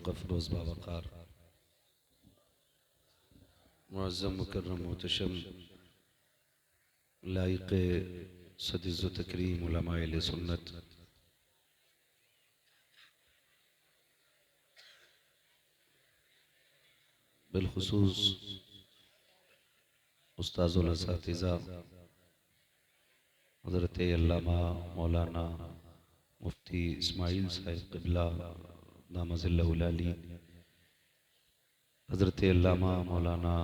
अफ़रोज़ बावक़ार मुअज़्ज़म मुकर्रम मुहतशम लाइक़ सदिज़ व तकरीम उलमाए अहले सुन्नत बिलख़ुसूस उस्ताज़ुल असातिज़ा हज़रत अल्लामा मौलाना मुफ्ती इस्माइल साहिब क़िबला दामज़िल्लहुल अली, हज़रत अल्लामा मौलाना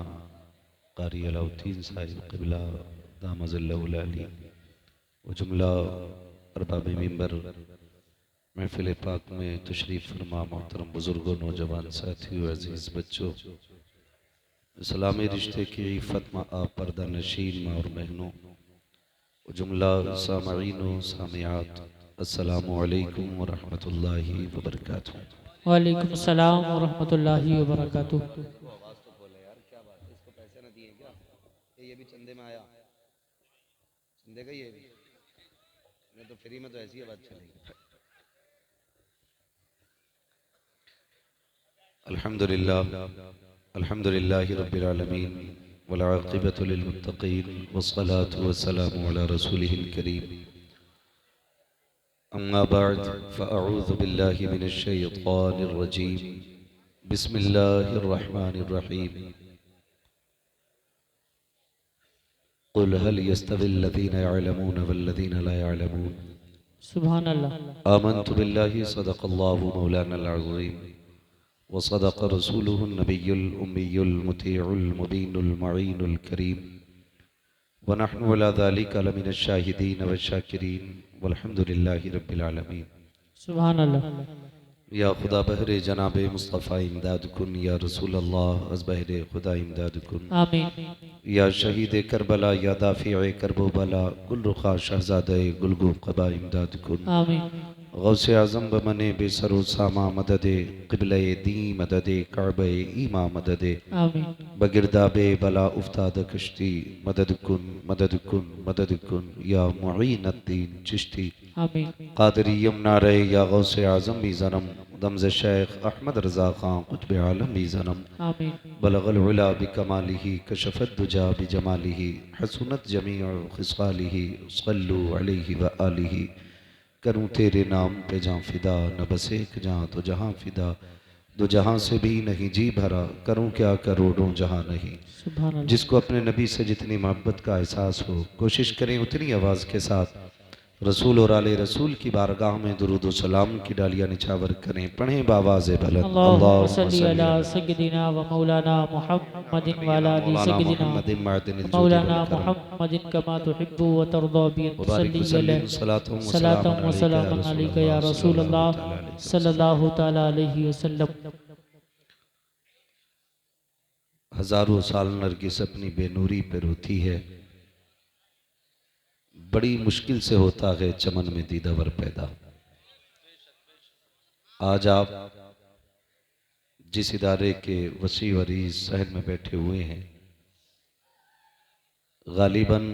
क़ारी अलाउद्दीन साहिब क़िबला दामज़िल्लहुल अली व जुमला अरबाब मिंबर महफ़िल पाक में तशरीफ़ फरमा मोहतरम बुज़ुर्गों, नौजवान साथियों, अज़ीज़ बच्चों, इस्लामी रिश्ते की इफ़्फ़त में आप पर्दा नशीन माँ और बहनों, जुमला सामईन व सामियात, अस्सलामु अलैकुम व रहमतुल्लाहि व बरकातुहू। वालेकुम सलाम व रहमतुल्लाहि व बरकातुहू। आवाज़ तो बोले यार, क्या बात है, इसको पैसे ना दिए क्या? ये भी चंदे में आया, चंदे का ये भी नहीं तो फ्री में तो ऐसी आवाज़ चलेगी। अल्हम्दुलिल्लाह अल्हम्दुलिल्लाहि रब्बिल आलमीन वल आक़िबतु लिल मुत्तक़ीन वस्सलातु वस्सलामु अला रसूलिहिल करीम अम्मा बअद फ़अऊज़ु बिल्लाहि मिनश शैतानिर रजीम बिस्मिल्लाहिर रहमानिर रहीम क़ुल हल यस्तविल्लज़ीना यअलमून वल्लज़ीना ला यअलमून सुभान अल्लाह। आमन्तु बिल्लाहि सदक़ल्लाहु मौलानल अज़ीम व सदक़ रसूलुहुन नबियुल उम्मियुल मुतीउल मुबीनुल मुईनुल करीम व नहनु अला ज़ालिका लमिनश शाहिदीन व शाकिरीन वल्हम्दुलिल्लाहि रब्बिल आलमीन। सुभान अल्लाह। या खुदा बहरे जनाब मुस्तफ़ा इमदाद कुन, या रसूल अल्लाह अज़ बहरे खुदा इमदाद कुन, आमीन। या शहीद करबला, या दाफ़िए करबो बला, गुल रुखा शहज़ादे गुलगू क़बा इमदाद कुन, आमीन। गौसे आज़म बमने बेसरो सामा मददे क़िबले दी मददे काबे ईमा मददे आमीन। बगिरदाबे बला उफ्ताद कश्ती मदद कुन मदद कुन मदद कुन, या मुईनुद्दीन चिश्ती आमीन। क़ादिरियम नारे, या गौसे आज़म भी ज़नम दमज़ शेख अहमद रज़ा ख़ान क़ुत्ब आलम भी ज़नम आमीन। बलगल उला बिकमालिही कशफ़त दुजा बिजमालिही हसनत जमीउ ख़िसालिही सल्लु अलैहि व आलिही। करूँ तेरे नाम पे जाँ फ़िदा, न बस एक जाँ तो जहाँ फ़िदा, दो जहाँ से भी नहीं जी भरा, करूँ क्या करोड़ों जहाँ नहीं। सुभान अल्लाह। जिसको अपने नबी से जितनी मोहब्बत का एहसास हो, कोशिश करें उतनी आवाज़ के साथ रसूल और आले रसूल की बारगाह में दुरूद व सलाम की डालियाँ निछावर करें। पढ़ें बावाज़े बुलंद अल्लाहुम्मा अल्लाहुम्मा सल्ली सल्ली अला अला सय्यिदिना व मौलाना मुहम्मदिन व अला आलि मौलाना सय्यिदिना मुहम्मदिन मअदिनिल व जूदि मौलाना वल करम मुहम्मदिन कमा तुहिब्बु व तर्दा बि अन मुबारक तुसल्ली वसल्लिम अलैहि सलातुम व सलातम व सलामुन सलामन अलैका या रसूल सल्लल्लाहु अल्लाह तआला अलैहि वसल्लम। सल्लल्लाहु तआला अलैहि वसल्लम। हजारों साल नरगिस अपनी बेनूरी पे रोती है, बड़ी मुश्किल से होता है चमन में दीदावर पैदा। आज आप जिस इदारे के वसी वरीज़ सहन में बैठे हुए हैं, गालिबन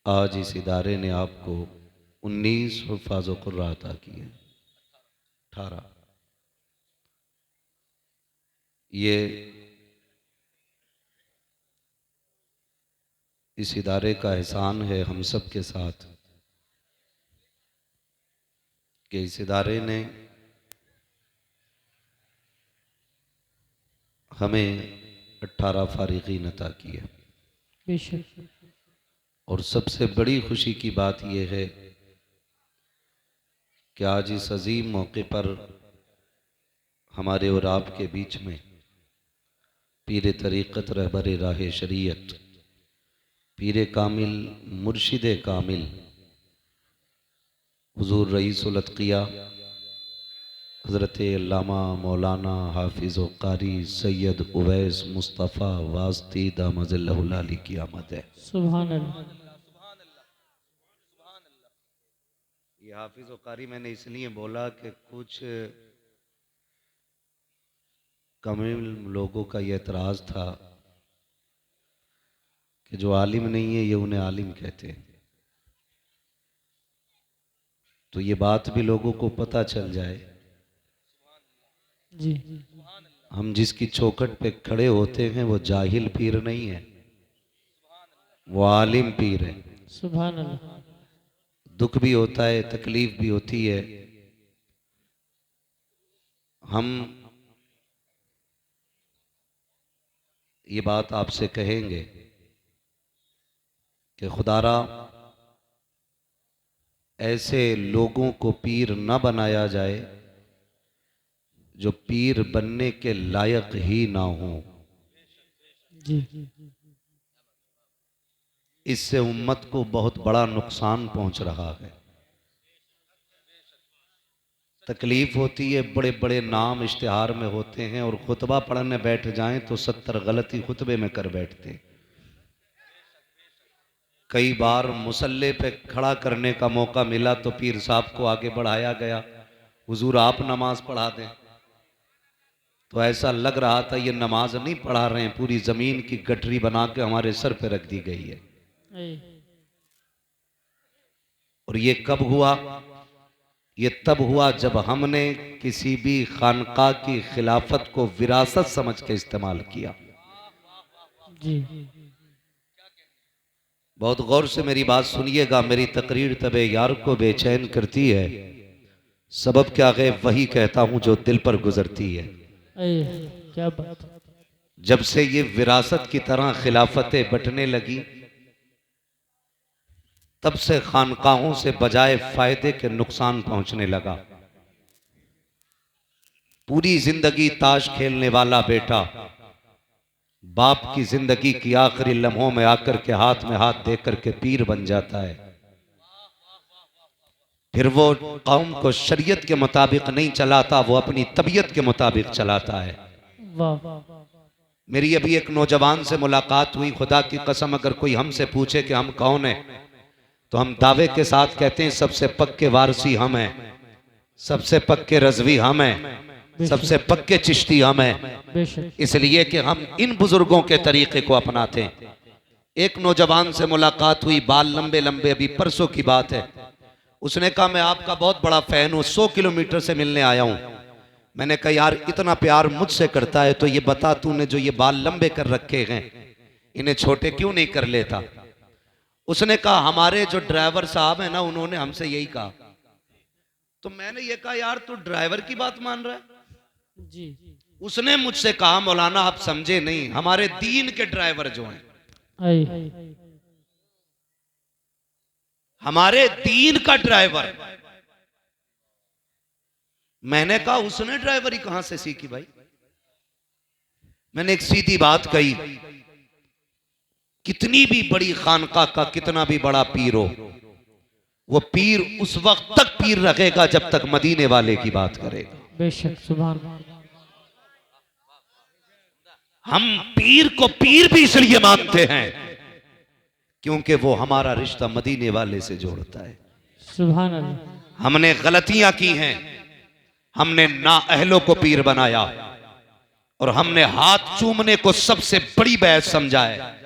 आज इस इदारे ने आपको 19 हुफ़ाज़ व क़ुर्रा अता किए, 18। ये इस इदारे का एहसान है हम सब के साथ कि इस इदारे ने हमें 18 फ़ारिग़ीन अता किए। बेशक। और सबसे बड़ी खुशी की बात यह है कि आज इस अजीम मौके पर हमारे और आपके बीच में पीर तरीक़त रहबर राह शरीयत, पीर कामिल मुर्शिद कामिल हुज़ूर रईसुल अत्क़िया हज़रत अल्लामा मौलाना हाफिज़ व क़ारी सैयद उवैस मुस्तफ़ा वास्ती दामज़िल्लहुल आली की आमद है। सुभान अल्लाह। ये हाफिज़ व क़ारी मैंने इसलिए बोला कि कुछ कामिल लोगों का ये एतराज़ था कि जो आलिम नहीं है ये उन्हें आलिम कहते हैं। तो ये बात भी लोगों को पता चल जाए जी हम जिसकी चौखट पे खड़े होते हैं वो जाहिल पीर नहीं है, वो आलिम पीर है। सुभान अल्लाह। दुख भी होता है, तकलीफ भी होती है। हम ये बात आपसे कहेंगे कि खुदारा ऐसे लोगों को पीर न बनाया जाए जो पीर बनने के लायक ही ना हो। जी इससे उम्मत को बहुत बड़ा नुकसान पहुंच रहा है। तकलीफ होती है, बड़े बड़े नाम इश्तिहार में होते हैं और खुतबा पढ़ने बैठ जाएं तो 70 गलती खुतबे में कर बैठते। कई बार मुसल्ले पे खड़ा करने का मौका मिला तो पीर साहब को आगे बढ़ाया गया, हुजूर आप नमाज पढ़ा दें। तो ऐसा लग रहा था ये नमाज नहीं पढ़ा रहे हैं, पूरी जमीन की गठरी बना के हमारे सर पे रख दी गई है। और ये कब हुआ? ये तब हुआ जब हमने किसी भी खानका की खिलाफत को विरासत समझ के इस्तेमाल किया। जी बहुत गौर से मेरी बात सुनिएगा। मेरी तकरीर तबे यार को बेचैन करती है, सबब क्या है वही कहता हूं जो दिल पर गुजरती है। क्या बात। जब से ये विरासत की तरह खिलाफतें बंटने लगी तब से खानकाहों से बजाय फायदे के नुकसान पहुंचने लगा। पूरी जिंदगी ताश खेलने वाला बेटा बाप की जिंदगी की आखिरी लम्हों में आकर के हाथ में हाथ देकर के पीर बन जाता है। फिर वो कौम को शरीयत के मुताबिक नहीं चलाता, वो अपनी तबीयत के मुताबिक चलाता है। वाह। मेरी अभी एक नौजवान से मुलाकात हुई। खुदा की कसम अगर कोई हमसे पूछे कि हम कौन हैं तो हम दावे के साथ कहते हैं सबसे पक्के वारसी हम हैं, सबसे पक्के रजवी हम हैं, सबसे पक्के चिश्ती हम हैं। इसलिए कि हम इन बुजुर्गों के तरीके को अपनाते हैं। एक नौजवान से मुलाकात हुई, बाल लंबे लंबे, अभी परसों की बात है। उसने कहा मैं आपका बहुत बड़ा फैन हूं, 100 किलोमीटर से मिलने आया हूं। मैंने कहा यार इतना प्यार मुझसे करता है तो ये बता तूने जो ये बाल लंबे कर रखे हैं इन्हें छोटे क्यों नहीं कर लेता? उसने कहा हमारे जो ड्राइवर साहब है ना उन्होंने हमसे यही कहा। तो मैंने ये कहा यार तू ड्राइवर की बात मान रहा है? जी उसने मुझसे कहा मौलाना आप समझे नहीं, हमारे दीन के ड्राइवर जो हैं, हमारे दीन का ड्राइवर। मैंने कहा उसने ड्राइवरी कहां से सीखी भाई? मैंने एक सीधी बात कही, कितनी भी बड़ी खानका का कितना भी बड़ा पीर हो, वो पीर उस वक्त तक पीर रखेगा जब तक मदीने वाले की बात करेगा। बेशक सुभान। हम पीर को पीर भी इसलिए मानते हैं क्योंकि वो हमारा रिश्ता मदीने वाले से जोड़ता है। सुभान अल्लाह। हमने गलतियां की हैं, हमने नाअहलों को पीर बनाया और हमने हाथ चूमने को सबसे बड़ी बैत समझा है।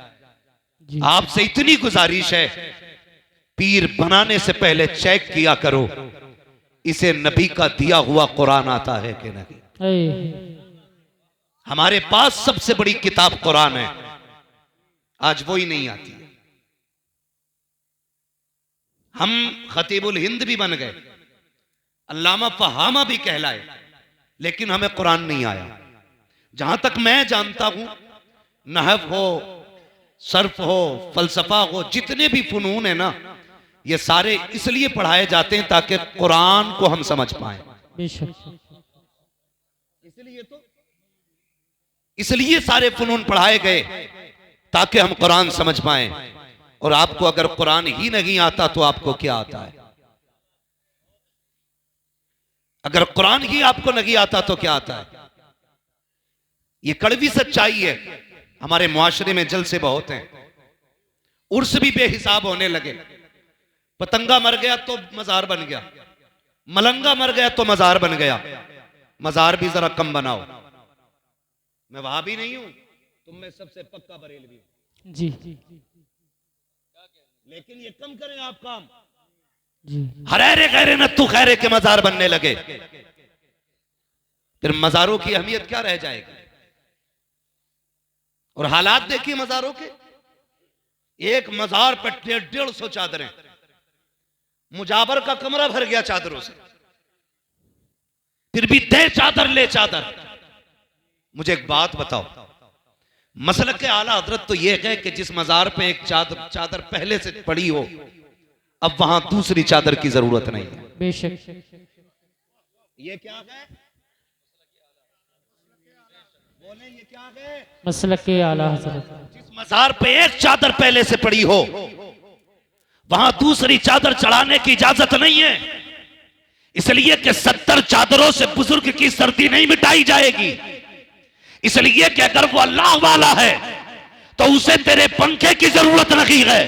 आपसे इतनी गुजारिश है, पीर बनाने से पहले चेक किया करो इसे नबी का दिया हुआ कुरान आता है कि नहीं। हमारे पास सबसे बड़ी किताब कुरान है, आज वो ही नहीं आती है। हम खतीबुल हिंद भी बन गए, अल्लामा फहामा भी कहलाए, लेकिन हमें कुरान नहीं आया। जहां तक मैं जानता हूं, नहव हो, सर्फ हो, फलसफा हो, जितने भी फनून है ना, ये सारे इसलिए पढ़ाए जाते हैं ताकि कुरान को हम समझ पाए। इसलिए सारे फनून पढ़ाए गए ताकि हम कुरान समझ पाए। और आपको अगर कुरान ही नहीं आता तो आपको क्या आता है? अगर कुरान ही आपको नहीं आता तो क्या आता है? ये कड़वी सच्चाई है। हमारे मुआशरे में जलसे बहुत हैं, उर्स भी बेहिसाब होने लगे। पतंगा मर गया तो मजार बन गया, मलंगा मर गया तो मजार बन गया। मजार भी जरा कम बनाओ। मैं वहां भी नहीं हूं, तुम में सबसे पक्का बरेलवी हूं जी, लेकिन ये कम करें आप काम। जी। हरेरे खैरे नत्तू खैरे के मजार बनने लगे। फिर मज़ारों की अहमियत क्या रह जाएगी। और हालात देखिए मज़ारों के, एक मज़ार पर 150 चादरें, मुजाबर का कमरा भर गया चादरों से, फिर भी दे चादर ले चादर। मुझे एक बात बताओ, मसलक के आला हजरत तो यह है कि जिस मज़ार पे एक चादर पहले से पड़ी हो, अब वहां दूसरी चादर की जरूरत नहीं है। बेशक ये क्या है? बोले ये क्या है? मसलक के आला हज़रत। जिस मज़ार पे एक चादर पहले से पड़ी हो, वहां दूसरी चादर चढ़ाने की इजाजत नहीं है, इसलिए कि 70 चादरों से बुजुर्ग की सर्दी नहीं मिटाई जाएगी। इसलिए कि अगर वो अल्लाह वाला है तो उसे तेरे पंखे की जरूरत नहीं है,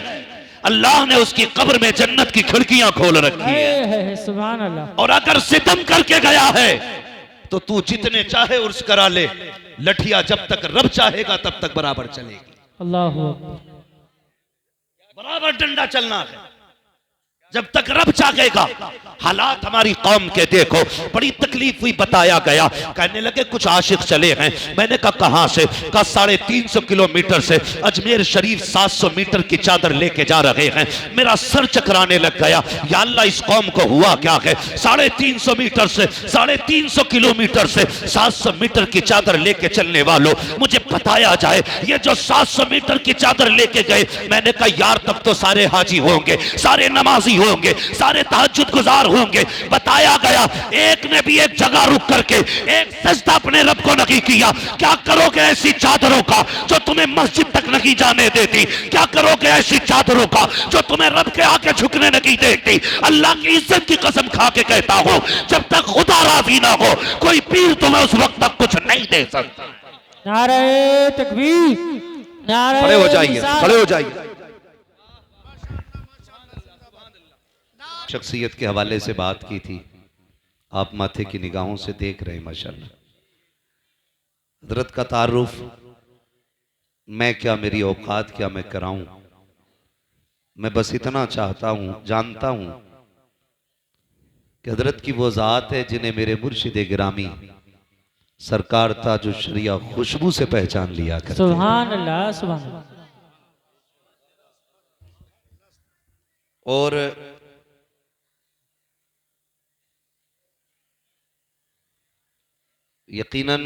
अल्लाह ने उसकी कब्र में जन्नत की खिड़कियां खोल रखी है। सुभान अल्लाह। और अगर सितम करके गया है तो तू जितने चाहे उर्स करा ले, लठिया जब तक रब चाहेगा तब तक बराबर चलेगी। अल्लाह अकबर। बराबर डंडा चलना है जब तक रब चाहेगा। हालात हमारी कौम के देखो, बड़ी तकलीफ हुई, बताया गया, कहने लगे कुछ आशिक चले हैं। मैंने कहा कहां से? कहा 350 किलोमीटर से अजमेर शरीफ 700 मीटर की चादर लेके जा रहे हैं। मेरा सर चकराने लग गया, या अल्लाह इस कौम को हुआ क्या है? 350 मीटर से 350 किलोमीटर से 700 मीटर की चादर लेके चलने वालों, मुझे बताया जाए ये जो 700 मीटर की चादर लेके गए, मैंने कहा यार तब तो सारे हाजी होंगे, सारे नमाजी होंगे, सारे तहज्जुद गुजार होंगे। बताया गया एक ने भी एक जगह रुक करके एक सजदा अपने रब को नहीं किया। क्या करोगे ऐसी चादरों का जो तुम्हें मस्जिद तक नहीं जाने देती? क्या करोगे ऐसी चादरों का जो तुम्हें रब के आके झुकने नहीं देती? अल्लाह की इज्जत की कसम खा के कहता हूं, जब तक खुदा राजी ना हो कोई पीर तुम्हें उस वक्त तक कुछ नहीं दे सकता। नारे तकबीर, नारे खड़े हो जाइए, खड़े हो जाइए। शख्सियत के हवाले से बात की थी, आप माथे की निगाहों से देख रहे हैं माशाल्लाह। हजरत का तारुफ मैं क्या, मेरी औकात क्या मैं कराऊं। मैं बस इतना चाहता हूं, जानता हूं कि हजरत की वो ज़ात है जिन्हें मेरे मुर्शिद गिरामी सरकार ताजुल शरिया खुशबू से पहचान लिया करते। सुभान अल्लाह, सुभान अल्लाह। और यकीनन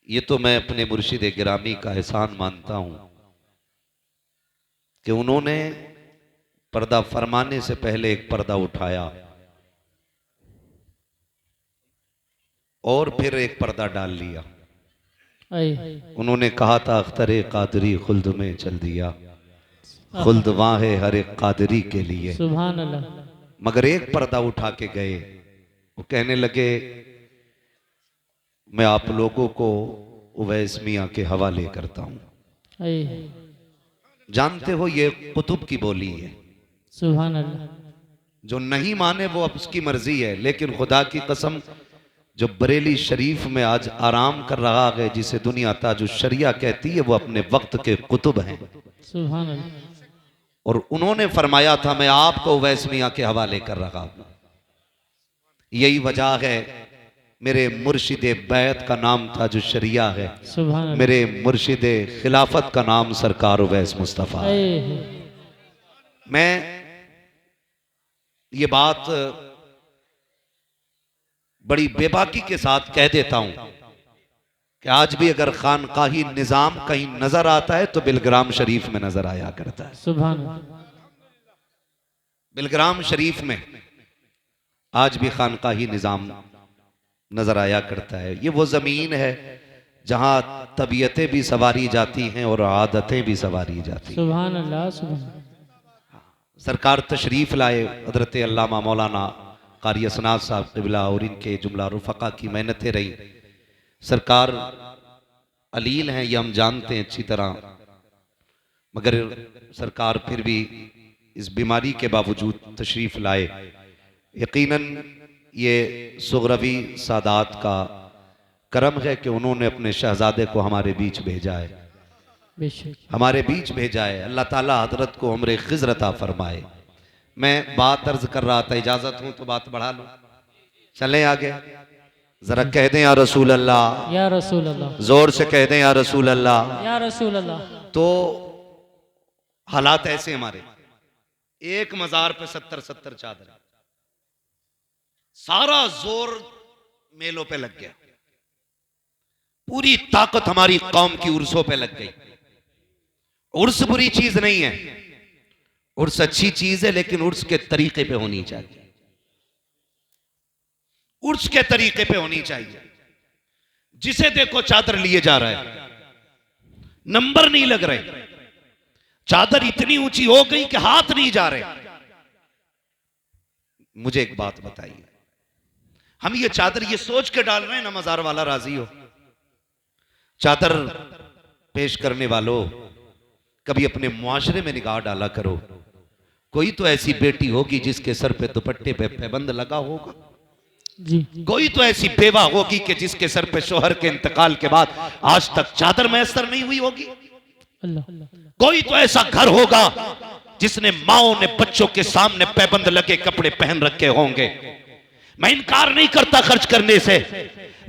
ये तो मैं अपने मुर्शिद गिरामी का एहसान मानता हूं कि उन्होंने पर्दा फरमाने से पहले एक पर्दा उठाया और फिर एक पर्दा डाल लिया। उन्होंने कहा था अख्तरे कादरी खुल्द में चल दिया, खुल्द वहां है हर एक कादरी के लिए। सुभान अल्लाह। मगर एक पर्दा उठा के गए, वो कहने लगे मैं आप लोगों को उवैस मियां के हवाले करता हूं। जानते हो ये कुतुब की बोली है। सुभान अल्लाह। जो नहीं माने वो अब उसकी मर्जी है, लेकिन खुदा की कसम जो बरेली शरीफ में आज आराम कर रहा है, जिसे दुनिया ताजुल शरिया कहती है, वो अपने वक्त के कुतुब हैं। सुभान अल्लाह। और उन्होंने फरमाया था मैं आपको उवैस मियां के हवाले कर रहा हूं। यही वजह है मेरे मुर्शिद बैत का नाम ताजुल शरिया है, मेरे मुर्शिद खिलाफत का नाम सरकार उवैस मुस्तफ़ा है। मैं ये बात बड़ी बेबाकी के साथ कह देता हूं कि आज भी अगर खानकाही निजाम कहीं नजर आता है तो बिलग्राम शरीफ में नजर आया करता है। सुभान। बिलग्राम शरीफ में आज भी खानकाही निजाम नजर आया करता है। ये वो जमीन है जहां तबीयतें भी सवारी जाती हैं और आदतें भी सवारी जाती हैं। सुभान अल्लाह, सुभान। सरकार तशरीफ लाए, हजरत अल्लामा मौलाना कारी असनाद साहब क़िबला और इनके जुमला रुफ़क़ा की मेहनतें रही। सरकार अलील हैं, ये हम जानते हैं अच्छी तरह, मगर सरकार फिर भी इस बीमारी के बावजूद तशरीफ लाए। यकीनन ये सुगरवी सादात का करम है कि उन्होंने अपने शहजादे को हमारे बीच भेजा है, हमारे बीच भेजा है। अल्लाह ताला हजरत को उम्र खिज़र अता फरमाए। मैं बात अर्ज कर रहा था, इजाजत हूं तो बात बढ़ा लूं। चलें आगे, जरा कह दें या रसूल अल्लाह, या रसूल अल्लाह, जोर से कह दें या रसूल अल्लाह। या रसूल अल्लाह। तो हालात ऐसे हमारे, एक मजार पे 70-70 चादर, सारा जोर मेलों पे लग गया, पूरी ताकत हमारी कौम की उर्सों पे लग गई। उर्स बुरी चीज नहीं है, उर्स अच्छी चीज है, लेकिन उर्स के तरीके पे होनी चाहिए, उर्स के तरीके पे होनी चाहिए। जिसे देखो चादर लिए जा रहा है, नंबर नहीं लग रहे, चादर इतनी ऊंची हो गई कि हाथ नहीं जा रहे। मुझे एक बात बताइए, हम ये चादर ये सोच के डाल रहे हैं ना मजार वाला राजी हो? चादर पेश करने वालों, कभी अपने मुआशरे में निगाह डाला करो। कोई तो ऐसी बेटी होगी जिसके सर पे दुपट्टे पे पैबंद लगा होगा जी। कोई तो ऐसी बेवा होगी कि जिसके सर पे शोहर के इंतकाल के बाद आज तक चादर मैसर नहीं हुई होगी। अल्लाह। कोई तो ऐसा घर होगा जिसने माओ ने बच्चों के सामने पैबंद लगे कपड़े पहन रखे होंगे। मैं इनकार नहीं करता खर्च करने से,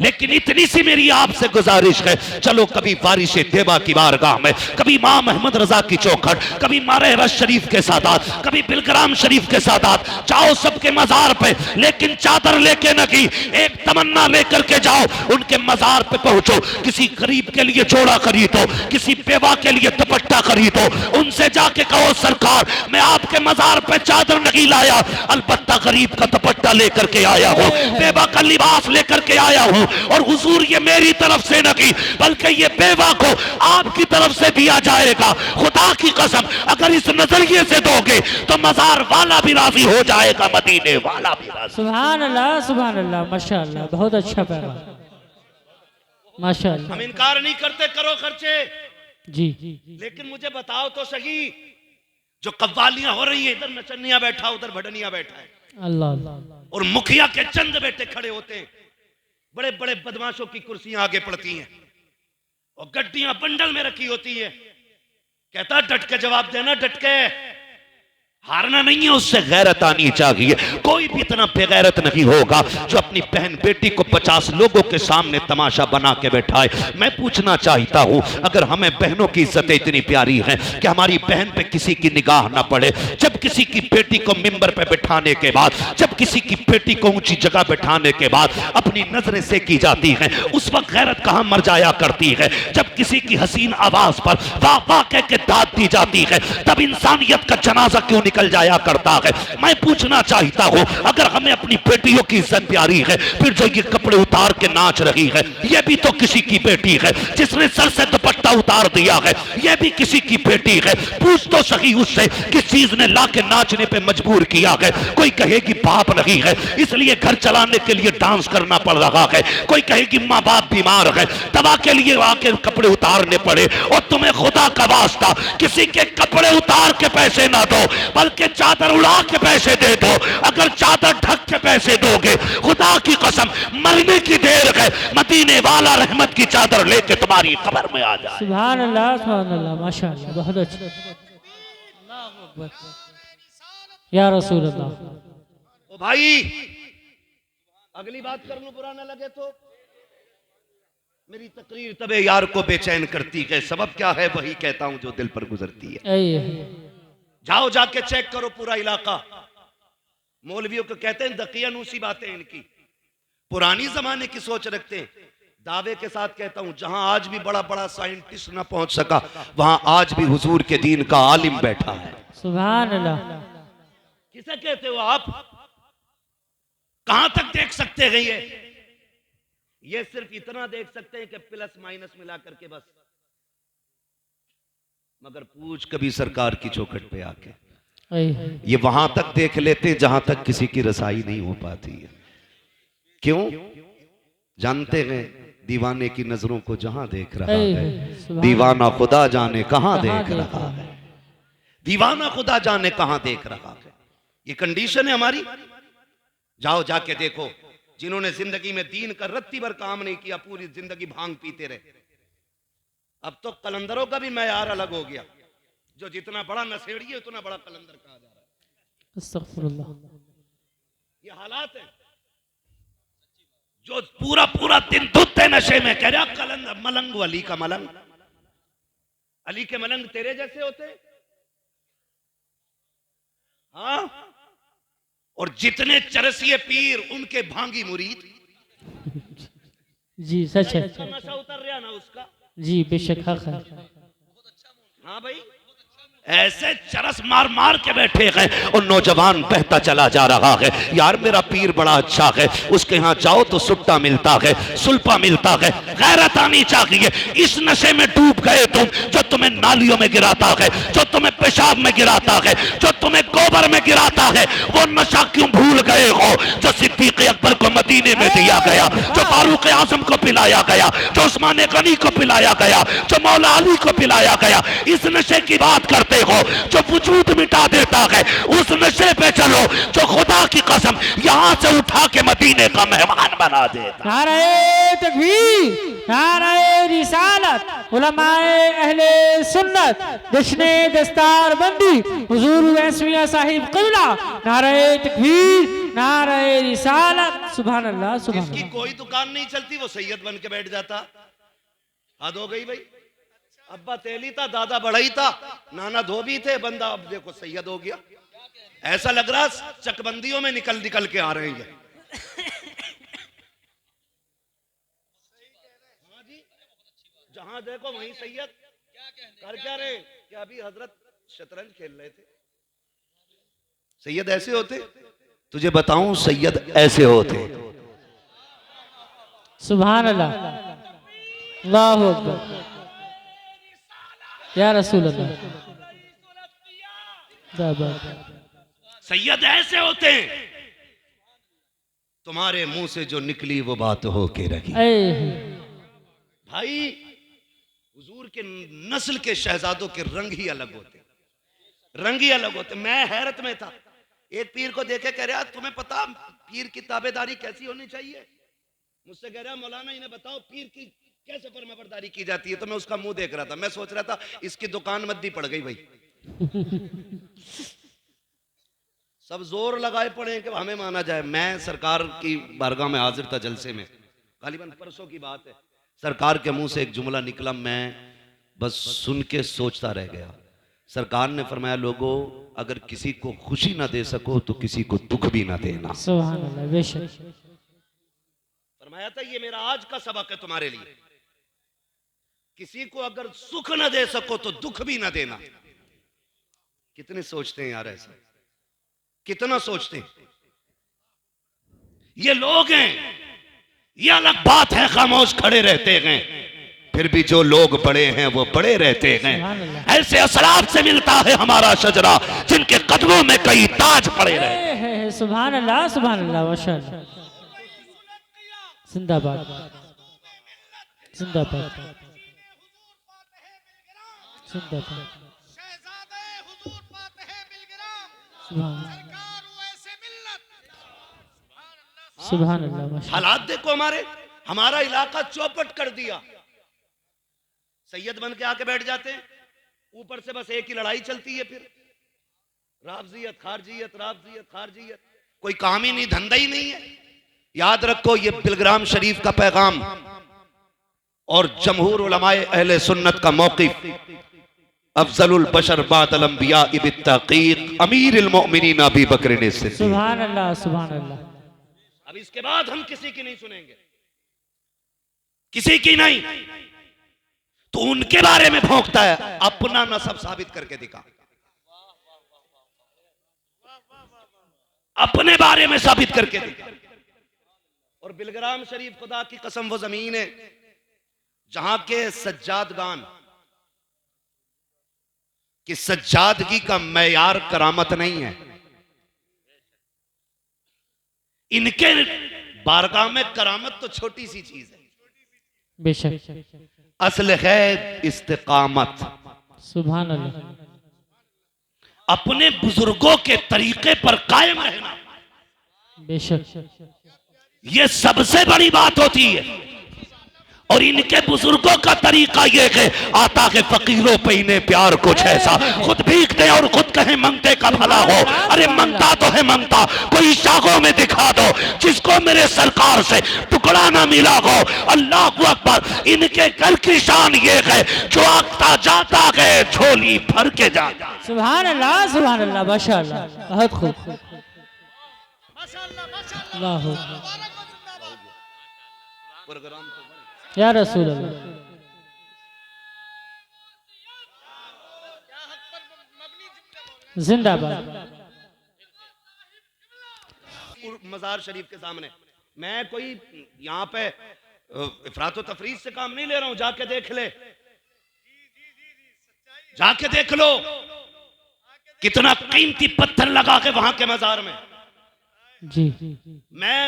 लेकिन इतनी सी मेरी आपसे गुजारिश है, चलो कभी बारिश देवा की बारगाह में, कभी मां मोहम्मद रजा की चौखट, कभी मारे रश शरीफ के सादात, कभी बिलग्राम शरीफ के सादात, जाओ सबके मजार पे, लेकिन चादर लेके न की, एक तमन्ना लेकर के जाओ, उनके मजार पे पहुंचो, किसी गरीब के लिए जोड़ा खरीदो, किसी बेवा के लिए दुपट्टा खरीदो, उनसे जाके कहो सरकार मैं आपके मजार पे चादर नहीं लाया, अलबत्ता गरीब का दुपट्टा लेकर के आया हूं, बेवा का लिबास लेकर के आया हूं, और हुजूर ये मेरी तरफ से नहीं बल्कि ये बेवा को आपकी तरफ से दिया जाएगा। खुदा की कसम अगर इस नजरिए से दोगे तो मजार वाला भी राजी हो जाएगा, मदीने वाला भी राजी। सुभान अल्लाह, सुभान अल्लाह, माशाअल्लाह, बहुत अच्छा पैगाम, माशाअल्लाह। हम इनकार नहीं करते, करो खर्चे, जी। लेकिन मुझे बताओ तो सही, जो कव्वालियां हो रही है, इधर नचनिया बैठा उधर भडनिया बैठा है, अल्लाह। और मुखिया के चंद बेटे खड़े होते हैं, बड़े बड़े बदमाशों की कुर्सियां आगे पड़ती हैं और गड्डियां बंडल में रखी होती है। कहता डट के जवाब देना, डट के, हारना नहीं है, उससे गैरत आनी चाहिए। कोई भी इतना बेगैरत नहीं होगा जो अपनी बहन बेटी को 50 लोगों के सामने तमाशा बना के बैठाए। मैं पूछना चाहता हूं, अगर हमें बहनों की इज्जत इतनी प्यारी है कि हमारी बहन पे किसी की निगाह ना पड़े, जब किसी की बेटी को मिंबर पे बिठाने के बाद, जब किसी की बेटी को ऊंची जगह बिठाने के बाद अपनी नजरें से की जाती हैं, उस वक्त गैरत कहां मर जाया करती है? जब किसी की हसीन आवाज पर वाह वाह कह के दाद दी जाती है, तब इंसानियत का जनाजा क्यों निकल जाया करता है। मैं पूछना चाहता हूं, अगर हमें अपनी बेटियों की इज्जत प्यारी है, फिर जो ये कपड़े उतार के नाच रही है, ये भी तो किसी की बेटी है। जिसने सर से दुपट्टा उतार दिया है, ये भी किसी की बेटी है। पूछ तो सही उससे किस चीज ने ला के नाचने पे मजबूर किया है। कोई कहेगी बाप नहीं है इसलिए घर चलाने के लिए डांस करना पड़ रहा है, कोई कहेगी माँ बाप बीमार है दवा के लिए आके कपड़े उतारने पड़े। और तुम्हें खुदा का वास्ता किसी के कपड़े उतार के पैसे ना दो, बल्कि चादर उड़ा के पैसे दे दो। अगर चादर ढक के पैसे दोगे, खुदा की कसम मरने की देर है, मदीने वाला रहमत की चादर लेके तुम्हारी कब्र में आ जाए। सुभान अल्लाह, सुभान अल्लाह, माशाअल्लाह, बहुत अच्छा। अल्लाहू अकबर, या रसूल अल्लाह। ओ भाई अगली बात कर लो, बुरा ना लगे तो। मेरी तकरीर तबे यार को बेचैन करती है, सबब क्या है वही कहता हूं जो दिल पर गुजरती है। जाओ जाके चेक करो पूरा इलाका। मौलवियों को कहते हैं दकियानूसी बातें इनकी, पुरानी जमाने की सोच रखते हैं। दावे के साथ कहता हूं, जहां आज भी बड़ा बड़ा साइंटिस्ट ना पहुंच सका, वहां आज भी हुजूर के दीन का आलिम बैठा है। सुभान अल्लाह। किसे कहते हो आप? कहां तक देख सकते हैं? ये सिर्फ इतना देख सकते हैं कि प्लस माइनस मिला करके बस, मगर पूछ कभी सरकार की चौखट पे आके, ये वहां तक देख लेते हैं जहां तक किसी की रसाई नहीं हो पाती है। क्यों? जानते हैं दीवाने की नजरों को जहां देख रहा है, दीवाना खुदा जाने कहां देख रहा है, दीवाना खुदा जाने कहां देख रहा है। ये कंडीशन है हमारी। जाओ जाके देखो, जिन्होंने जिंदगी में दीन का रत्ती भर काम नहीं किया, पूरी जिंदगी भांग पीते रहे। अब तो कलंदरों का भी मैयार अलग हो गया, जो जितना बड़ा नशेड़ी है उतना बड़ा कलंदर कहा जा रहा है। अस्तगफिरुल्लाह। ये हालात है। जो पूरा पूरा दिन धुते नशे में कह रहा कलंद मलंग अली का मलंग, अली के मलंग तेरे जैसे होते। हाँ, और जितने चरसिए पीर उनके भांगी मुरीद। जी सच है। नशा उतर रहा ना उसका। जी बेशक हक है। हाँ भाई, ऐसे चरस मार मार के बैठे हैं और नौजवान बहता चला जा रहा है। यार मेरा पीर बड़ा अच्छा है, उसके यहाँ जाओ तो सुट्टा मिलता है, सुल्पा मिलता है, गैरत आनी चाहिए। इस नशे में डूब गए तुम, जो तुम्हें नालियों में गिराता है, जो तुम्हें पेशाब में गिराता है, जो तुम्हें गोबर में गिराता है। वो नशा क्यों भूल गए हो जो सिद्दीक अकबर को मदीने में दिया गया, जो फारूक आजम को पिलाया गया, जो उस्मान गनी को पिलाया गया, जो मौला अली को पिलाया गया। इस नशे की बात करते हो जो वजूद मिटा देता है, उस नशे पे चलो जो खुदा की कसम यहां से उठा के मदीने का मेहमान बना देता। नारे तकबीर, नारे रिसालत, उलमाए अहले सुन्नत, जश्ने दस्तार बंदी हुजूर वैसमिया साहिब क़िबला। नारे तकबीर, नारे रिसालत। सुभान अल्लाह, सुभान जिसकी अल्लाह। कोई दुकान नहीं चलती वो सैयद बन के बैठ जाता। हद हो गई भाई। अब्बा तेली था, दादा बढ़ई था, नाना धोबी थे, बंदा अब देखो सैयद हो गया। ऐसा लग रहा चकबंदियों में निकल निकल के आ रहे हैं। हाँ जी, जहां देखो वहीं सैयद। कर क्या रहे? क्या अभी हजरत शतरंज खेल रहे थे। सैयद ऐसे होते? तुझे बताऊं, सैयद ऐसे होते। सुभान अल्लाह, अल्लाहु अकबर, या रसूल अल्लाह। सैयद ऐसे होते हैं, तुम्हारे मुंह से जो निकली वो बात हो के रही। भाई हुजूर के नस्ल के शहजादों के रंग ही अलग होते, रंग ही अलग होते। मैं हैरत में था, एक पीर को देखे कह रहा तुम्हें पता पीर की ताबेदारी कैसी होनी चाहिए? मुझसे कह रहा मौलाना इन्हें बताओ पीर की कैसे फरमाबरदारी की जाती है। तो मैं उसका मुंह देख रहा था, मैं सोच रहा था इसकी दुकान मद्दी पड़ गई भाई। सब जोर लगाए पड़े कि हमें माना जाए। मैं सरकार की बारगाह में हाजिर था जलसे में, गालिबन परसों की बात है। सरकार के मुंह से एक जुमला निकला, मैं बस सुन के सोचता रह गया। सरकार ने फरमाया लोगों अगर किसी को खुशी ना दे सको तो किसी को दुख भी ना देना। सुभान अल्लाह, बेशक। फरमाया था ये मेरा आज का सबक है तुम्हारे लिए, किसी को अगर सुख न दे सको तो दुख भी न देना। कितने सोचते हैं यार ऐसा, कितना सोचते हैं। ये लोग हैं, ये अलग बात है खामोश खड़े रहते हैं, फिर भी जो लोग बड़े हैं वो बड़े रहते हैं। ऐसे असलाफ से मिलता है हमारा शजरा जिनके कदमों में कई ताज पड़े रहे। सुभान अल्लाह, सुभान अल्लाह, माशाअल्लाह। जिंदाबाद, जिंदाबाद, सुभान अल्लाह। हालात देखो हमारे, हमारा इलाका चौपट कर दिया। सैयद बन के आके बैठ जाते हैं, ऊपर से बस एक ही लड़ाई चलती है, फिर राफजियत खारजियत, राफजियत खारजियत, कोई काम ही नहीं, धंधा ही नहीं है। याद रखो ये बिलग्राम शरीफ का पैगाम और जमहूर उलमाए अहले सुन्नत का मौक़िफ़, अफजलुल बशर बादल अंबिया बित्तक़ीक़ अमीरुल मोमिनीन अबू बकर सिद्दीक़। सुभान अल्लाह, सुभान अल्लाह। अब इसके बाद हम किसी की नहीं सुनेंगे, किसी की नहीं। तो उनके बारे में भौंकता है, अपना नसब साबित करके दिखा, अपने बारे में साबित करके दिखा। और बिलग्राम शरीफ खुदा की कसम वो जमीन है जहां के सज्जादगान कि सज्जादगी का मैयार करामत नहीं है। इनके बारगाह में करामत तो छोटी सी चीज है, बेशक। असल है इस्तिकामत। सुभान अल्लाह। अपने बुजुर्गों के तरीके पर कायम रहना, बेशक। यह सबसे बड़ी बात होती है। और इनके बुजुर्गों का तरीका ये है, आता है फकीरों पे इन्हें प्यार कुछ ऐसा, खुद भीखते और खुद कहें मंगते का भला हो। अरे मंगता तो है मंगता, कोई शाखों में दिखा दो जिसको मेरे सरकार से टुकड़ा ना मिला हो। अल्लाह अकबर। इनके घर की शान ये है, जो आता जाता है झोली भर के जाता। सुभान अल्लाह माशाअल्लाह, बहुत खूब। अल्लाह या रसूल अल्लाह। जिंदाबाद। मजार शरीफ के सामने मैं कोई यहाँ पे इफरात व तफरीज से काम नहीं ले रहा हूं, जाके देख ले, जाके देख लो कितना कीमती पत्थर लगा के वहां के मजार में। जी मैं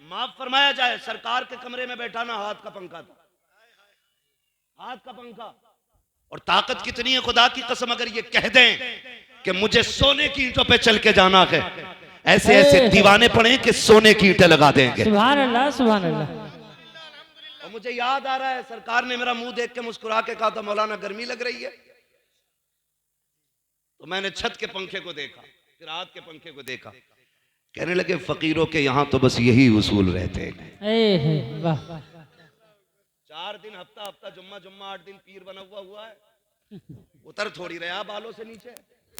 माफ फरमाया जाए, सरकार के कमरे में बैठा ना हाथ का पंखा था, हाथ का पंखा। और ताकत कितनी है खुदा की कसम, अगर ये कह दें कि मुझे सोने की ईंटों पे चल के जाना है, ऐसे ऐसे दीवाने पड़े कि सोने की ईंटें लगा देंगे। सुभान अल्लाह सुभान अल्लाह। और मुझे याद आ रहा है, सरकार ने मेरा मुंह देख के मुस्कुरा के कहा था, मौलाना गर्मी लग रही है। तो मैंने छत के पंखे को देखा, फिर हाथ के पंखे को देखा, कहने लगे फकीरों के यहां तो बस यही उसूल रहते हैं। वाह 4 दिन हफ्ता हफ्ता जुम्मा जुम्मा 8 दिन पीर बना हुआ है, उतर थोड़ी रहा बालों से नीचे।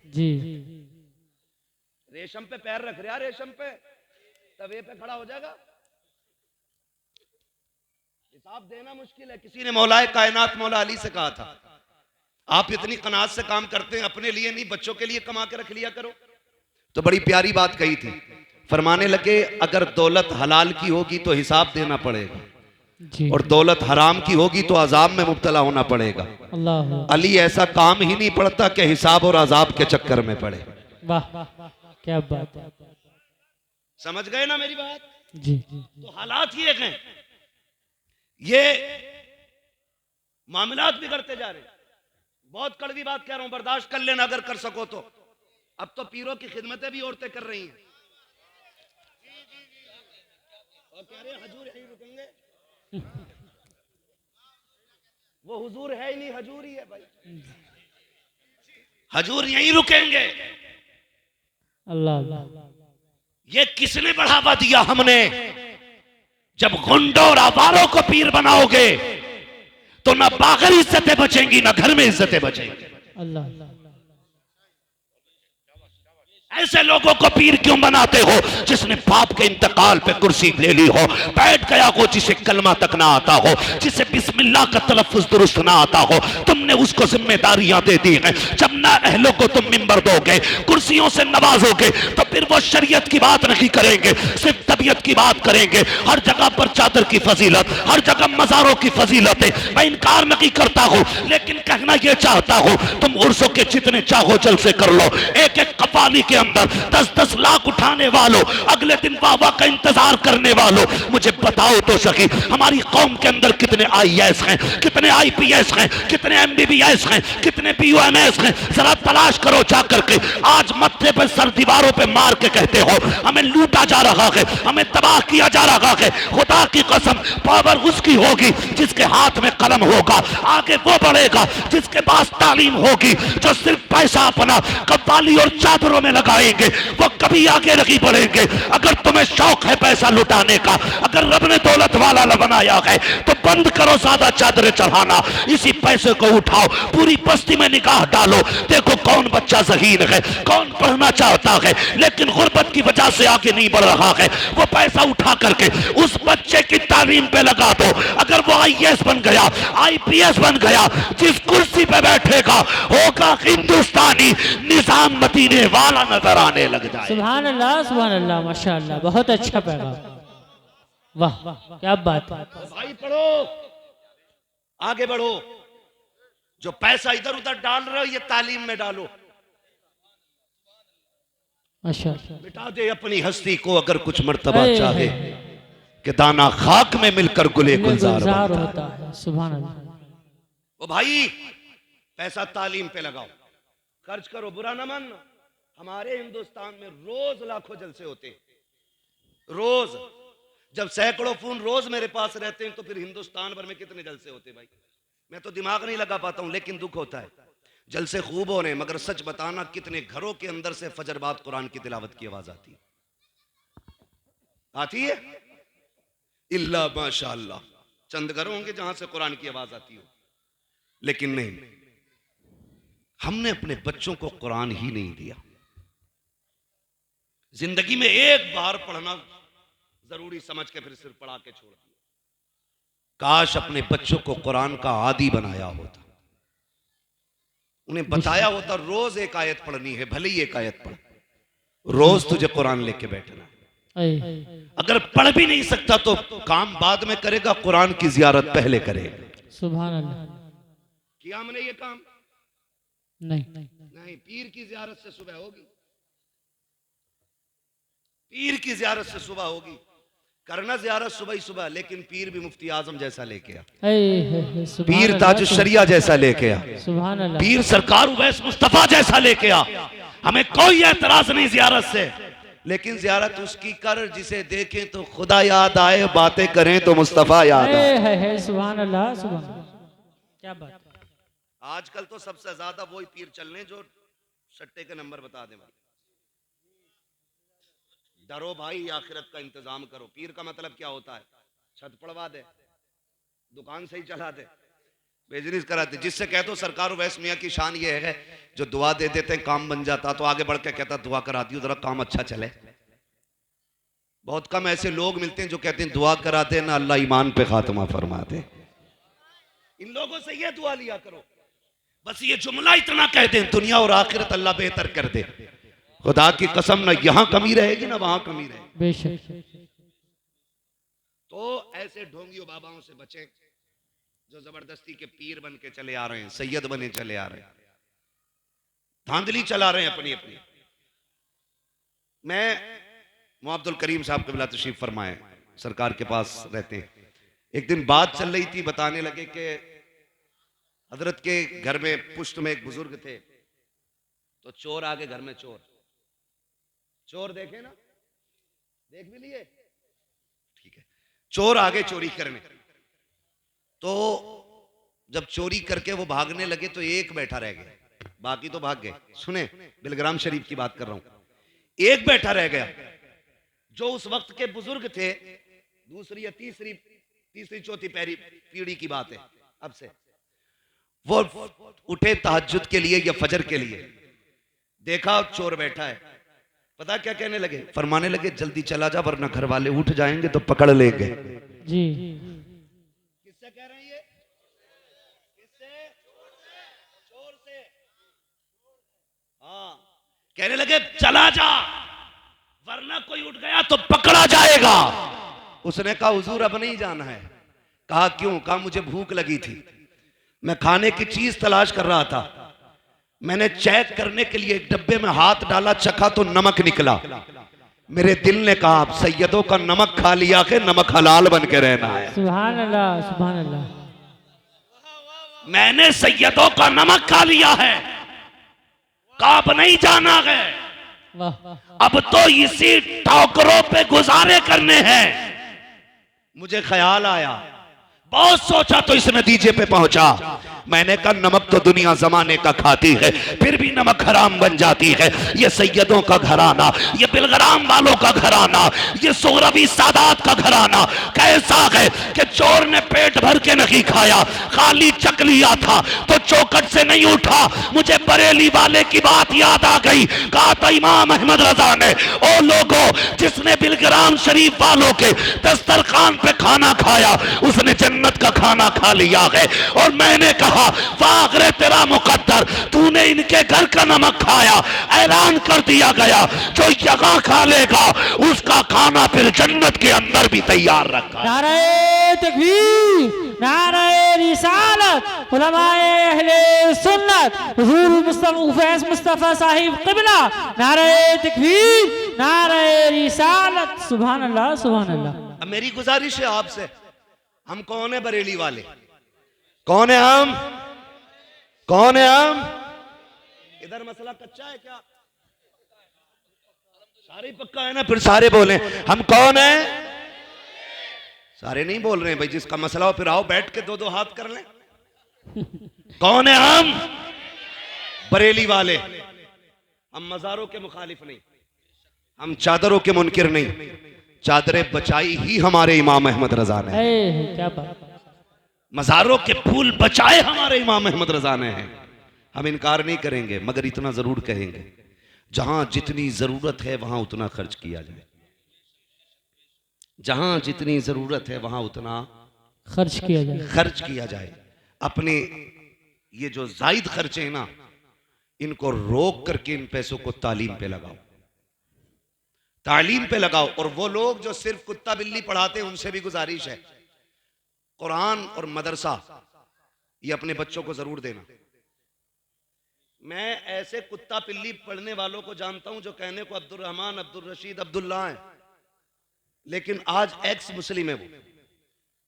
जी रेशम पे पैर रख रहा, रेशम पे तवे पे खड़ा हो जाएगा। हिसाब देना मुश्किल है। किसी ने मौलाए कायनात मौला अली से कहा था, आप इतनी कनात से काम करते हैं, अपने लिए नहीं बच्चों के लिए कमा के रख लिया करो। तो बड़ी प्यारी बात कही थी, फरमाने लगे अगर दौलत हलाल की होगी तो हिसाब देना पड़ेगा, जी। और दौलत हराम की होगी तो अजाब में मुब्तला होना पड़ेगा। अल्लाह अली ऐसा काम ही नहीं पड़ता कि हिसाब और अजाब के चक्कर में पड़े। वाह क्या बात है। समझ गए ना मेरी बात? जी तो हालात ये हैं, ये मामलात बिगड़ते जा रहे हैं। बहुत कड़वी बात कह रहा हूं, बर्दाश्त कर लेना अगर कर सको तो। अब तो पीरों की खिदमतें भी औरतें कर रही हैं, और कह रहे हैं हजूर यहीं रुकेंगे। वो हुजूर है ही नहीं, हजूर ही है भाई, हजूर यहीं रुकेंगे। अल्लाह ये किसने बढ़ावा दिया? हमने। जब गुंडों और आवारों को पीर बनाओगे तो ना बाहर इज्जतें बचेंगी ना घर में इज्जतें बचेंगी। अल्लाह ऐसे लोगों को पीर क्यों बनाते हो? जिसने बाप के इंतकाल पे कुर्सी ले ली हो, बैठ गया हो, जिसे कलमा तक ना आता हो, जिसे बिस्मिल्लाह का तलफ्फुज दुरुस्त ना आता हो, तुमने उसको जिम्मेदारियां दे दी हैं। जब ना अहलों को तुम मिंबर दोगे, कुर्सियों से नवाजोगे, तो फिर वो शरीयत की बात नहीं करेंगे, सिर्फ तबीयत की बात करेंगे। हर जगह पर चादर की फजीलत, हर जगह मज़ारों की फजीलत है। मैं इनकार नहीं करता हूँ, लेकिन कहना यह चाहता हूँ, तुम उर्सों के जितने चाहो जलसे कर लो, एक एक कपाली के अंदर 10-10 लाख उठाने वालों, अगले दिन बाबा का इंतजार करने वालों, मुझे बताओ तो सही हमारी कौम के अंदर कितने IAS हैं, कितने IPS हैं, कितने MBBS हैं, कितने PUMS हैं? जरा तलाश करो जाकर के। आज मत्थे पर सर दीवारों पे मार के कहते हो हमें लूटा जा रहा है, हमें तबाह किया जा रहा है। खुदा की कसम, पावर उसकी होगी जिसके हाथ में कलम होगा, आगे वो बढ़ेगा जिसके पास तालीम होगी। जो सिर्फ पैसा अपना कव्वाली और चादरों में लगाएंगे वो कभी आगे नहीं बढ़ेंगे। अगर तुम्हें शौक है पैसा लुटाने का, अगर रब ने दौलत वाला बनाया है, तो बंद करो ज्यादा चादरें चढ़ाना, इसी पैसे को उठाओ, पूरी बस्ती में निगाह डालो, देखो कौन बच्चा ज़हीन है, कौन पढ़ना चाहता है लेकिन गुर्बत की वजह से आगे नहीं बढ़ रहा है। वो पैसा उठा करके उस बच्चे की तालीम पे लगा दो। अगर वो IAS बन गया, IPS बन गया, जिस कुर्सी पे बैठेगा होगा हिंदुस्तानी निजाम मदीने वाला नजर आने लग जाए। सुभान अल्लाह माशाअल्लाह, बहुत अच्छा पैगाम। वाह क्या बात है। भाई पढ़ो, आगे बढ़ो। जो पैसा इधर उधर डाल रहे हो ये तालीम में डालो। माशाअल्लाह मिटा दे अपनी हस्ती को अगर कुछ मर्तबा चाहे, कि दाना खाक में मिलकर गुले गुलजार होता है। सुभान अल्लाह। ओ भाई पैसा तालीम पे लगाओ, खर्च करो, बुरा ना मानना। हमारे हिंदुस्तान में रोज लाखों जलसे होते हैं, रोज। जब सैकड़ों फोन रोज मेरे पास रहते हैं तो फिर हिंदुस्तान भर में कितने जलसे होते भाई, मैं तो दिमाग नहीं लगा पाता हूं। लेकिन दुख होता है, जलसे खूब हो रहे हैं, मगर सच बताना कितने घरों के अंदर से फजर बाद कुरान की तिलावत की आवाज आती है? इल्ला माशाअल्लाह, चंद घर होंगे जहां से कुरान की आवाज आती हो। लेकिन नहीं, हमने अपने बच्चों को कुरान ही नहीं दिया। जिंदगी में एक बार पढ़ना जरूरी समझ के फिर सिर्फ पढ़ा के छोड़ दिया। काश अपने बच्चों को कुरान का आदी बनाया होता, उन्हें बताया होता रोज एक आयत पढ़नी है, भले ही एक आयत पढ़, रोज तुझे कुरान लेके बैठना है। अगर पढ़ भी नहीं सकता तो काम बाद में करेगा, कुरान की जियारत पहले करेगा। सुभान अल्लाह। किया हमने ये काम? नहीं, पीर की जियारत से सुबह होगी, पीर की जियारत से सुबह होगी। करना जियारत सुबह ही सुबह, लेकिन पीर भी मुफ्ती आजम जैसा लेके आ, पीर ताजुश शरिया जैसा लेके आ, सुभान अल्लाह, पीर सरकार उवैस मुस्तफा जैसा लेके आ। हमें कोई एतराज नहीं जियारत से, लेकिन जियारत उसकी कर जिसे देखें तो खुदा याद आए, बातें करें तो मुस्तफा याद आए। सुभान अल्लाह, सुभान अल्लाह, क्या बात। आजकल तो सबसे ज्यादा वही पीर चलने जो सट्टे के नंबर बता दे। डरो भाई, आखिरत का इंतजाम करो। पीर का मतलब क्या होता है? छत पड़वा दे, दुकान से ही चला दे, बिजनेस करा दे। जिससे कह दो सरकार उवैस मियां की शान ये है जो दुआ दे देते हैं काम बन जाता, तो आगे बढ़ के कहता दुआ करा दी जरा काम अच्छा चले। बहुत कम ऐसे लोग मिलते हैं जो कहते हैं दुआ करा दे ना अल्लाह ईमान पे खात्मा फरमा दे। इन लोगों से ये दुआ लिया करो, बस ये जुमला इतना कह दें दुनिया और आखिरत अल्लाह बेहतर कर दे। खुदा की कसम, ना यहां कमी रहेगी ना वहां कमी रहेगी। बेशक। तो ऐसे ढोंगियों बाबाओं से बचें जो जबरदस्ती के पीर बन के चले आ रहे हैं, सैयद बने चले आ रहे हैं, धांधली चला रहे हैं अपनी अपनी। मैं मुअब्दुल करीम साहब कबिला तशरीफ फरमाए, सरकार के पास रहते हैं। एक दिन बात चल रही थी, बताने लगे कि हजरत के घर में पुष्ट में एक बुजुर्ग थे, तो चोर आगे घर में चोर देखे ना, देख भी लिए, ठीक है। चोर आगे चोरी करने, तो जब चोरी करके वो भागने लगे तो एक बैठा रह गया, बाकी तो भाग गए। सुने, बिलग्राम शरीफ की बात कर रहा हूं। एक बैठा रह गया जो उस वक्त के बुजुर्ग थे, दूसरी या तीसरी चौथी पीढ़ी की बात है अब से। वो उठे तहज्जुद के लिए या फजर के लिए, देखा चोर बैठा है, पता क्या कहने लगे? फरमाने लगे जल्दी चला जा वरना घर वाले उठ जाएंगे तो पकड़ लेंगे। जी। किससे कह रहे हैं ये? किससे? चोर से। हाँ, कहने लगे चला जा वरना कोई उठ गया तो पकड़ा जाएगा। उसने कहा हुजूर अब नहीं जाना है। कहा क्यों? कहा मुझे भूख लगी थी, मैं खाने की चीज तलाश कर रहा था, मैंने चेक करने के लिए एक डब्बे में हाथ डाला, चखा तो नमक निकला। मेरे दिल ने कहा आप सैयदों का नमक खा लिया के नमक हलाल बन के रहना है। सुभान अल्लाह, सुभान अल्लाह। मैंने सैयदों का नमक खा लिया है, काब नहीं जाना है, अब तो इसी टोकरों पे गुजारे करने हैं। मुझे ख्याल आया, बहुत सोचा तो इस नतीजे पे पहुंचा। मैंने कहा नमक तो दुनिया जमाने का खाती है, फिर भी नमक हराम बन जाती है। ये सैयदों का घराना, ये बिलग्राम वालों का घराना, ये सोहरवी सादात का घराना कैसा है कि चोर ने पेट भर के नहीं खाया, खाली चक लिया था तो चौकट से नहीं उठा। मुझे बरेली वाले की बात याद आ गई। कहा था इमाम अहमद रजा ने, ओ लोगों जिसने बिलग्राम शरीफ वालों के दस्तरखान पे खाना खाया उसने जन्नत का खाना खा लिया है। और मैंने कहा वागरे तेरा मुकद्दर, तूने इनके घर का नमक खाया। ऐलान कर दिया गया जो यहाँ खा लेगा उसका खाना फिर जन्नत के अंदर भी तैयार रखा। नारे तकबीर, नारे रिसालत, उलमाए अहले सुन्नत, हुजूर मुस्तफा मुस्तफा साहिब क़िबला, नारे तकबीर, नारे रिसालत। सुभान अल्लाह, सुभान अल्लाह। अब मेरी गुजारिश है आपसे, हम कौन है बरेली वाले? कौन है हम? कौन है हम? इधर मसला कच्चा है क्या? सारे पक्का है ना? फिर सारे बोले हम कौन है? सारे नहीं बोल रहे हैं भाई, जिसका मसला हो फिर आओ बैठ के दो दो हाथ कर लें। कौन है हम? बरेली वाले। हम मजारों के मुखालिफ नहीं, हम चादरों के मुनकिर नहीं। चादरें बचाई ही हमारे इमाम अहमद रजा ने। क्या बात। मजारों के फूल बचाए हमारे इमाम अहमद रजा ने हैं। हम इनकार नहीं करेंगे, मगर इतना जरूर कहेंगे जहां जितनी जरूरत है वहां उतना खर्च किया जाए। जहां जितनी जरूरत है वहां उतना खर्च किया जाए। अपने ये जो जायद खर्चे हैं ना, इनको रोक करके इन पैसों को तालीम पे लगाओ, तालीम पे लगाओ। और वो लोग जो सिर्फ कुत्ता बिल्ली पढ़ाते हैं उनसे भी गुजारिश है, कुरान और मदरसा ये अपने बच्चों को जरूर देना। मैं ऐसे कुत्ता पिल्ली पढ़ने वालों को जानता हूं जो कहने को अब्दुल रहमान, अब्दुल रशीद, अब्दुल्ला है, लेकिन आज एक्स मुस्लिम है।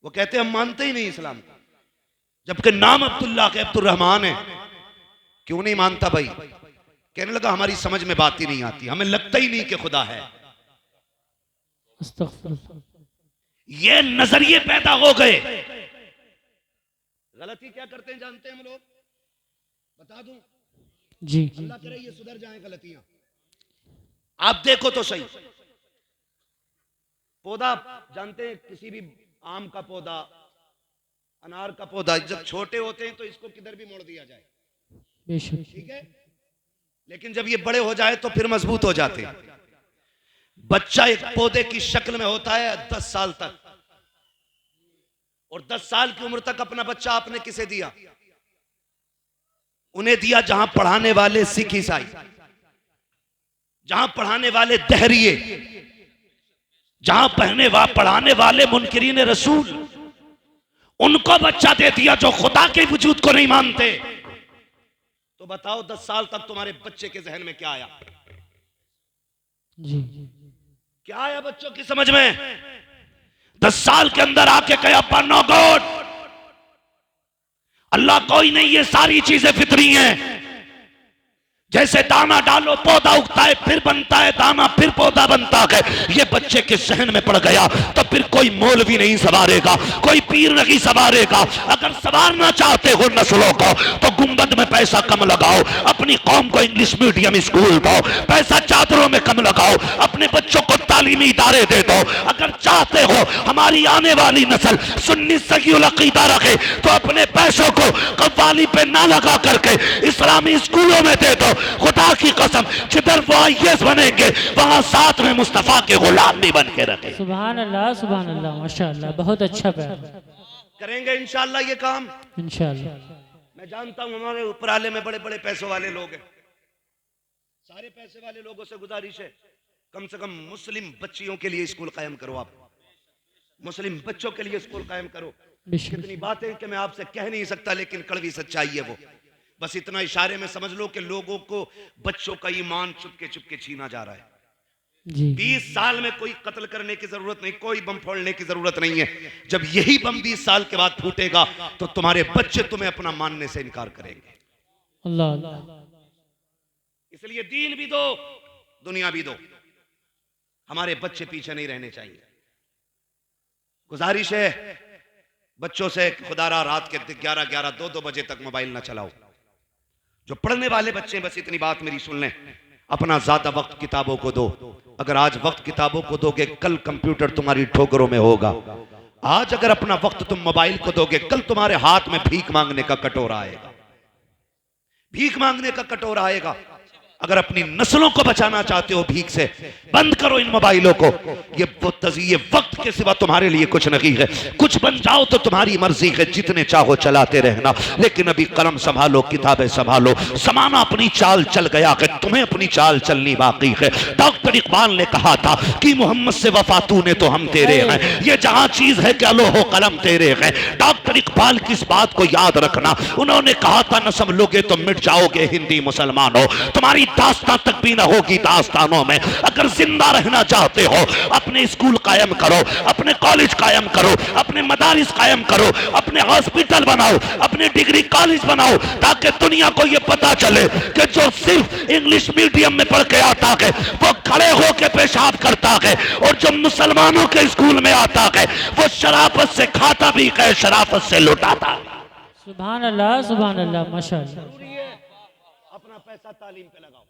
वो कहते हैं हम मानते ही नहीं इस्लाम को, जबकि नाम अब्दुल्ला के अब्दुल रहमान है। क्यों नहीं मानता भाई? कहने लगा हमारी समझ में बात ही नहीं आती, हमें लगता ही नहीं कि खुदा है। ये नजरिए पैदा हो गए। गलती क्या करते हैं जानते हैं हम लोग? बता दूं जी। अल्लाह करे ये सुधर जाए गलतियां। आप देखो तो सही, पौधा जानते हैं, किसी भी आम का पौधा, अनार का पौधा, जब छोटे होते हैं तो इसको किधर भी मोड़ दिया जाए, ठीक है, लेकिन जब ये बड़े हो जाए तो फिर मजबूत हो जाते हैं। बच्चा एक पौधे की शक्ल में होता है 10 साल तक, और 10 साल की उम्र तक अपना बच्चा आपने किसे दिया? उन्हें दिया जहां पढ़ाने वाले सिख ईसाई, जहां पढ़ाने वाले दहरिये, जहां पढ़ाने वाले मुनकिरीन रसूल, उनको बच्चा दे दिया जो खुदा के वजूद को नहीं मानते। तो बताओ 10 साल तक तुम्हारे बच्चे के जहन में क्या आया? जी। क्या आया बच्चों की समझ में? 10 साल के अंदर आके कहे अब्बा नो गॉड, अल्लाह कोई नहीं, ये सारी चीजें फितरी हैं। जैसे दाना डालो पौधा उगता है, फिर बनता है दाना, फिर पौधा बनता है। ये बच्चे के सहन में पड़ गया तो फिर कोई मौलवी नहीं संवारेगा, कोई पीर नहीं संवारेगा। अगर संवारना चाहते हो नस्लों को तो गुंबद में पैसा कम लगाओ, अपनी कौम को इंग्लिश मीडियम स्कूल दो, पैसा चादरों में कम लगाओ, अपने बच्चों को तालीमी इदारे दे दो। अगर चाहते हो हमारी आने वाली नस्ल सुन्नी सही अकीदा रखे तो अपने पैसों को कव्वाली पे ना लगा करके इस्लामी स्कूलों में दे दो। खुदा की कसम, जिधर वो आईएएस बनेंगे वहां साथ में मुस्तफा के गुलाम भी बन के रखे। सुभान अल्लाह, माशाअल्लाह, बहुत अच्छा प्यार। करेंगे इंशाअल्लाह ये काम, इंशाअल्लाह। मैं जानता हूं हमारे उपराले में बड़े बड़े पैसों वाले लोग हैं। सारे पैसे वाले लोगों से गुजारिश है, कम से कम मुस्लिम बच्चियों के लिए स्कूल कायम करो। आप मुस्लिम बच्चों के लिए स्कूल कायम करो। कितनी बातें कि मैं आपसे कह नहीं सकता, लेकिन कड़वी सच्चाई है वो। बस इतना इशारे में समझ लो कि लोगों को बच्चों का ईमान चुपके चुपके छीना जा रहा है। जी। 20 साल में कोई कत्ल करने की जरूरत नहीं, कोई बम फोड़ने की जरूरत नहीं है। जब यही बम 20 साल के बाद फूटेगा तो तुम्हारे बच्चे तुम्हें अपना मानने से इनकार करेंगे। अल्लाह अल्लाह। इसलिए दीन भी दो, दुनिया भी दो। हमारे बच्चे पीछे नहीं रहने चाहिए। गुजारिश है बच्चों से, खुदारा रात के 11-11, 2-2 बजे तक मोबाइल ना चलाओ। जो पढ़ने वाले बच्चे, बस इतनी बात मेरी सुन लें, अपना ज्यादा वक्त किताबों को दो। अगर आज वक्त किताबों को दोगे, कल कंप्यूटर तुम्हारी ठोकरों में होगा। आज अगर अपना वक्त तुम मोबाइल को दोगे, कल तुम्हारे हाथ में भीख मांगने का कटोरा आएगा, भीख मांगने का कटोरा आएगा। अगर अपनी नस्लों को बचाना चाहते हो भीख से, बंद करो इन मोबाइलों को। ये वक्त के सिवा तुम्हारे लिए कुछ नहीं है। कुछ बन जाओ तो तुम्हारी मर्जी है, जितने चाहो चलाते रहना, लेकिन अभी कलम संभालो, किताबें संभालो। समाना अपनी चाल चल गया है, तुम्हें अपनी चाल चलनी बाकी है। डॉक्टर इकबाल ने कहा था कि मोहम्मद से वफा तूने तो हम तेरे हैं, ये जहां चीज है क्या लो हो कलम तेरे हैं। डॉक्टर इकबाल की इस बात को याद रखना। उन्होंने कहा था न समझोगे तो मिट जाओगे हिंदी मुसलमानों, तुम्हारी दास्तां तक भी ना होगी दास्तानों में। अगर जिंदा रहना चाहते हो अपने स्कूल कायम करो, अपने कॉलेज कायम करो, अपने मदारिस कायम करो, अपने हॉस्पिटल बनाओ, अपने डिग्री कॉलेज बनाओ, ताकि दुनिया को यह पता चले कि जो सिर्फ इंग्लिश मीडियम में पढ़ के आता है वो खड़े होकर पेशाब करता है, और जो मुसलमानों के स्कूल में आता है वो शराफत से खाता भी है, शराफत से लुटाता है। सुभान अल्लाह माशाअल्लाह। जरूरी है अपना पैसा तालीम पे लगाओ।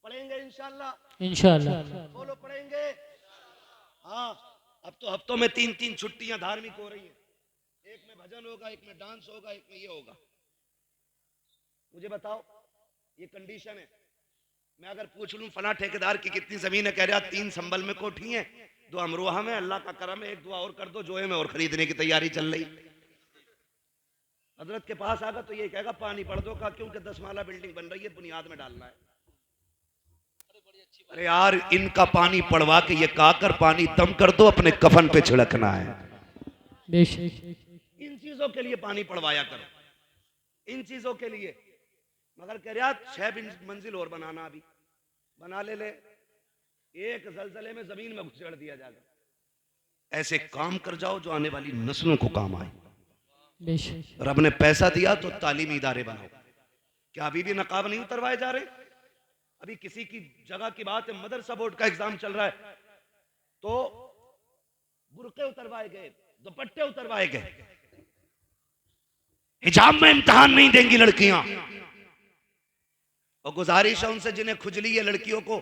पढ़ेंगे इंशाल्लाह, इंशाअल्लाह बोलो पढ़ेंगे। हाँ, अब तो हफ्तों में 3-3 छुट्टियां धार्मिक हो रही हैं। एक में भजन होगा, एक में डांस होगा, एक में ये होगा। मुझे बताओ, ये कंडीशन है। मैं अगर पूछ लूं फला ठेकेदार की कितनी जमीन है, कह रहा 3 संभल में कोठी है, 2 अमरोहा में, अल्लाह का करम है, 1 दुआ और कर दो, जोए में और खरीदने की तैयारी चल रही। हजरत के पास आगा तो ये कहेगा पानी पड़ दो का, क्योंकि 10 माला बिल्डिंग बन रही है, बुनियाद में डालना है। अरे यार, इनका पानी पड़वा के ये काकर पानी दम कर दो, अपने कफन पे छिड़कना है। इन चीजों के लिए पानी पड़वाया करो, इन चीजों के लिए। मगर कह रहा 6 मंजिल और बनाना, अभी बना ले, एक जलजले में जमीन में घुसेड़ दिया जाएगा। ऐसे काम कर जाओ जो आने वाली नस्लों को काम आए। रब ने पैसा दिया तो तालीमी इदारे बनाओ। क्या अभी भी नकाब नहीं उतरवाए जा रहे? अभी किसी की जगह की बात है, मदरसा बोर्ड का एग्जाम चल रहा है तो बुर्के उतरवाए गए, दुपट्टे उतरवाए गए। हिजाब में इम्तिहान नहीं देंगी लड़कियां। और गुजारिश है उनसे जिन्हें खुजली है लड़कियों को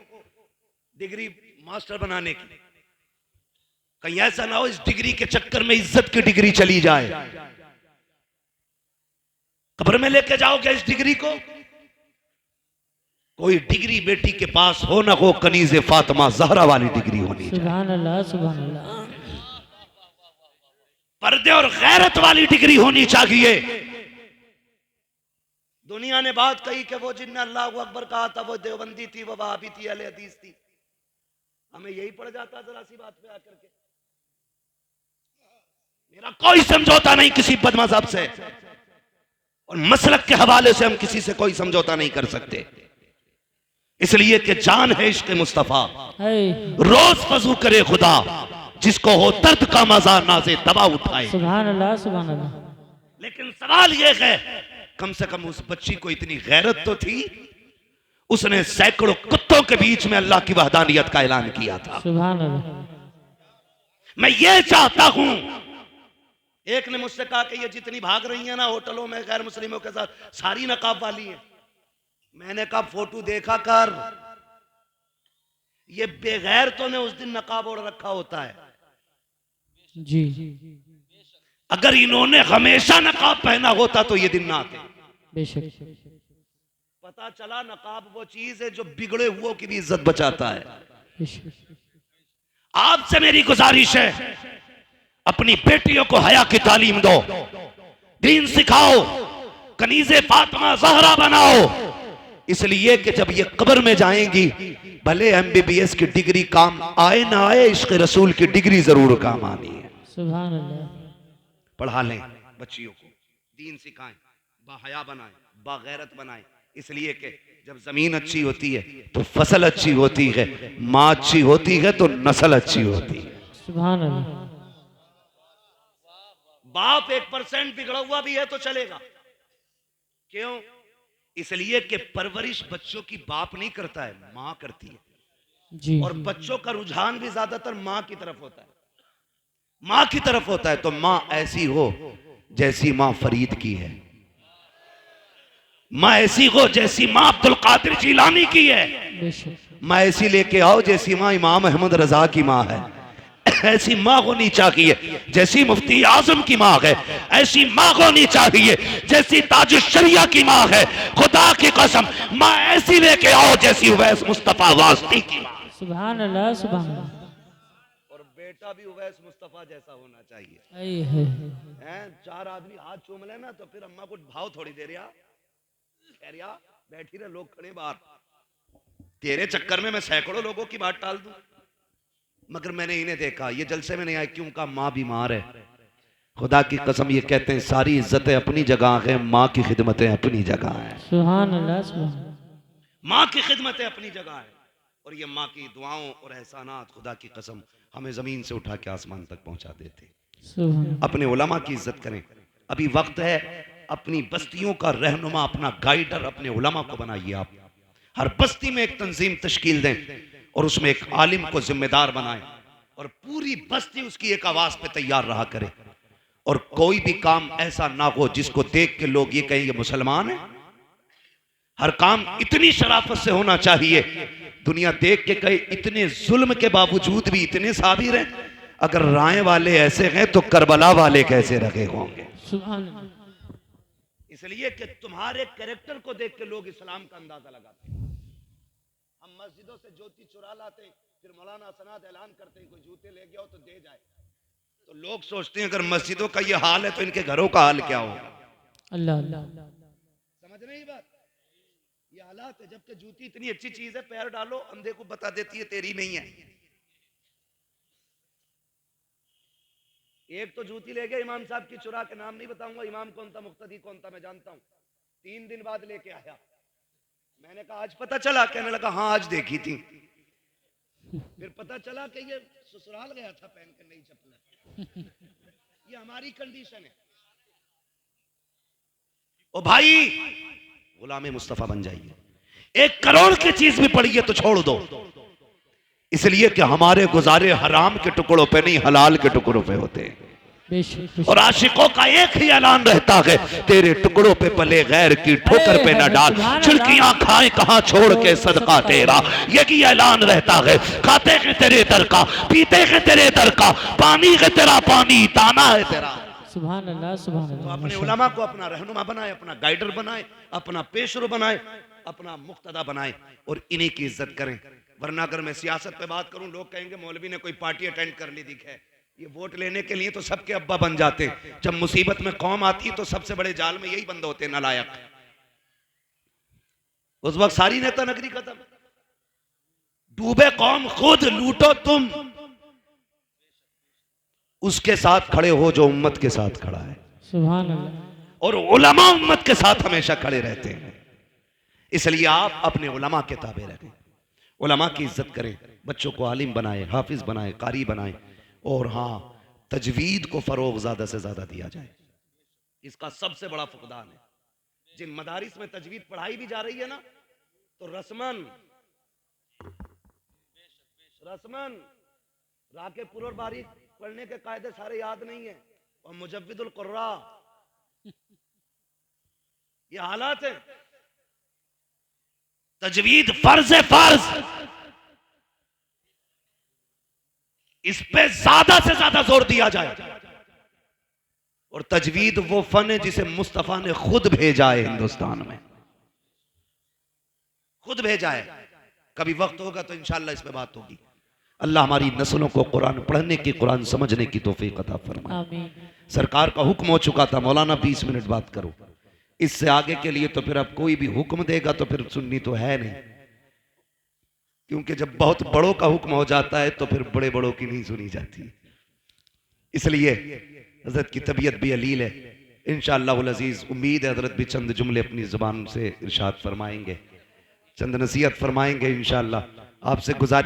डिग्री मास्टर बनाने की, कहीं ऐसा ना हो इस डिग्री के चक्कर में इज्जत की डिग्री चली जाए। कब्र में लेके जाओगे इस डिग्री को। कोई डिग्री बेटी के पास हो ना हो, कनीज़े फातिमा ज़हरा वाली डिग्री होनी चाहिए। सुभान अल्लाह सुभान अल्लाह। पर्दे और गैरत वाली डिग्री होनी चाहिए। दुनिया ने बात कही कि वो जिनने अल्लाह अकबर कहा था वो देवबंदी थी, वो वहाबी थी, अहले हदीस थी। हमें यही पड़ जाता जरा सी बात पे आकर के। मेरा कोई समझौता नहीं किसी बदमज़हब से, और मसलक के हवाले से हम किसी से कोई समझौता नहीं कर सकते, इसलिए कि जान है इश्क मुस्तफा। रोज फजू करे खुदा, जिसको हो दर्द का मजा नाज़े दवा उठाए। सुभान अल्लाह सुभान अल्लाह। लेकिन सवाल ये है, कम से कम उस बच्ची को इतनी गैरत तो थी, उसने सैकड़ों कुत्तों के बीच में अल्लाह की वहदानियत का ऐलान किया था। सुभान अल्लाह। मैं ये चाहता हूं, एक ने मुझसे कहा कि ये जितनी भाग रही है ना होटलों में गैर मुस्लिमों के साथ, सारी नकाब वाली है। मैंने कहा फोटो देखा कर, ये बेगैरतों ने उस दिन नकाब ओढ़ रखा होता है। जी, अगर इन्होंने हमेशा नकाब पहना होता तो ये दिन ना आते। बेशक। पता चला नकाब वो चीज है जो बिगड़े हुओं की भी इज्जत बचाता है। आपसे मेरी गुजारिश है, अपनी बेटियों को हया की तालीम दो, दीन सिखाओ, कनीज़े फातिमा ज़हरा बनाओ, इसलिए कि जब ये कब्र में जाएंगी, भले MBBS की डिग्री काम आए ना आए, इश्क़ रसूल की डिग्री जरूर काम आनी है। सुभान अल्लाह। पढ़ा लें बच्चियों को, दीन सिखाएं, बाहया बनाएं, बागैरत बनाएं, इसलिए कि जब जमीन अच्छी होती है तो फसल अच्छी होती है, माँ अच्छी होती है तो नस्ल अच्छी होती है। सुभान अल्लाह। बाप 1% बिगड़ा हुआ भी है तो चलेगा। क्यों? इसलिए कि परवरिश बच्चों की बाप नहीं करता है, माँ करती है। जी। और बच्चों का रुझान भी ज्यादातर माँ की तरफ होता है, माँ की तरफ होता है। तो माँ ऐसी हो जैसी माँ फरीद की है, माँ ऐसी हो जैसी माँ अब्दुल कादिर जिलानी की है, माँ ऐसी लेके आओ जैसी माँ इमाम अहमद रजा की माँ है। ऐसी माँ होनी चाहिए जैसी मुफ्ती आजम की माँ है, ऐसी माँ होनी चाहिए जैसी ताज शरिया की माँ है। खुदा की कसम, माँ ऐसी लेके आओ जैसी उवैस मुस्तफा वास्ती की माँ। सुभान अल्लाह सुभान अल्लाह। और बेटा भी उवैस मुस्तफा जैसा होना चाहिए। हैं 4 आदमी हाथ चूम ले ना तो फिर अम्मा को भाव थोड़ी दे रहा, कह रहा बैठी रहे, लोग खड़े बाहर, तेरे चक्कर में मैं सैकड़ों लोगों की बात टाल दूं। मगर मैंने इन्हें देखा, ये जलसे में नहीं आए क्यों? का माँ बीमार है। खुदा की कसम ये कहते हैं सारी इज्जतें अपनी जगह है, माँ की खिदमतें अपनी जगह है। सुभान अल्लाह सुभान। माँ की खिदमत अपनी जगह है, और ये माँ की दुआओं और एहसानात खुदा की कसम हमें जमीन से उठा के आसमान तक पहुंचा देते। सुभान अपने उलमा की इज्जत करें। अभी वक्त है, अपनी बस्तियों का रहनुमा, अपना गाइडर अपने उलमा को बनाइए। आप हर बस्ती में एक तंजीम तश्कील दें और उसमें एक आलिम को जिम्मेदार बनाएं, और पूरी बस्ती उसकी एक आवाज पे तैयार रहा करे। और कोई भी काम ऐसा ना हो जिसको देख के लोग ये कहें ये मुसलमान है। हर काम इतनी शराफत से होना चाहिए, दुनिया देख के कहे इतने जुल्म के बावजूद भी इतने साबिर हैं। अगर राय वाले ऐसे हैं तो करबला वाले कैसे रखे होंगे। सुभान इसलिए कि तुम्हारे कैरेक्टर को देख के लोग इस्लाम का अंदाजा लगाते हैं। हम मस्जिदों से ज्योति चुरा लाते हैं, फिर मौलाना सनाद ऐलान करते हैं कोई जूते ले गया हो तो दे जाए। तो लोग सोचते हैं अगर मस्जिदों का ये हाल है तो इनके घरों का हाल क्या होगा। अल्लाह अल्लाह समझ रहे हैं बात? ये हालात है। जबकि जूती इतनी अच्छी चीज है, पैर डालो अंधे को बता देती है तेरी नहीं है। एक तो जूती ले गया इमाम साहब की चुरा के, नाम नहीं बताऊंगा इमाम कौन था, मुक्तदी कौन था, मैं जानता हूं। 3 दिन बाद लेके आया। मैंने कहा आज पता चला? कहने लगा हाँ आज देखी थी। फिर पता चला कि ये ससुराल गया था पहन के नई चप्पल। ये हमारी कंडीशन है। ओ भाई गुलाम मुस्तफा बन जाइए। 1 करोड़ की चीज भी पड़ी है तो छोड़ दो, इसलिए कि हमारे गुजारे हराम के टुकड़ों पे नहीं हलाल के टुकड़ों पे होते हैं। और आशिकों का एक ही ऐलान रहता है, तेरे टुकड़ों पे पले गैर की ठोकर पे न डाल, छिड़कियां खाए कहां छोड़ के सदका तेरा। यही ऐलान रहता है। खाते हैं तेरे दर का, पीते हैं तेरे दर का, पानी है तेरा पानी, दाना है तेरा। सुभान अल्लाह सुभान तो अल्लाह। अपने उलमा को अपना रहनुमा बनाए, अपना गाइडर बनाए, अपना पेशरो बनाए, अपना मुक्तदा बनाए और इन्हीं की इज्जत करें। वरना अगर मैं सियासत पे बात करूं लोग कहेंगे मौलवी ने कोई पार्टी अटेंड कर ली दिखे। ये वोट लेने के लिए तो सबके अब्बा बन जाते, जब मुसीबत में कौम आती है तो सबसे बड़े जाल में यही बंद होते नालायक। उस वक्त सारी नेता नगरी खत्म। डूबे कौम खुद, लूटो तुम। उसके साथ खड़े हो जो उम्मत के साथ खड़ा है। सुभान अल्लाह। और उलमा उम्मत के साथ हमेशा खड़े रहते हैं। इसलिए आप अपने उलमा के ताबे रहें, उलमा की इज्जत करें, बच्चों को आलिम बनाए, हाफिज बनाए, कारी बनाए। और हाँ, तजवीद को फरोग ज्यादा से ज्यादा दिया जाए। इसका सबसे बड़ा फुकदान है। जिन मदारिस में तजवीद पढ़ाई भी जा रही है ना, तो रस्मन राके पुर बारीक पढ़ने के कायदे सारे याद नहीं है, और मुजव्विदुल कुर्रा, ये हालात है। तजवीद फर्ज है, फर्ज। इस पे ज्यादा से ज्यादा जोर दिया जाए। और तजवीद वो फन है जिसे मुस्तफा ने खुद भेजा है हिंदुस्तान में, खुद भेजा है। कभी वक्त होगा तो इंशाअल्लाह इस पे बात होगी। अल्लाह हमारी नस्लों को कुरान पढ़ने की, कुरान समझने की तौफीक अता फरमाए। आमीन। सरकार का हुक्म हो चुका था, मौलाना 20 मिनट बात करो। इससे आगे के लिए तो फिर अब कोई भी हुक्म देगा तो फिर सुननी तो है नहीं, क्योंकि जब बहुत बड़ों का हुक्म हो जाता है तो फिर बड़े बड़ों की नहीं सुनी जाती। इसलिए हजरत की तबीयत भी अलील है। इंशाअल्लाह अज़ीज़ उम्मीद है हजरत भी चंद जुमले अपनी ज़ुबान से इरशाद फरमाएंगे, चंद नसीहत फरमाएंगे इंशाअल्लाह। आपसे गुजारिश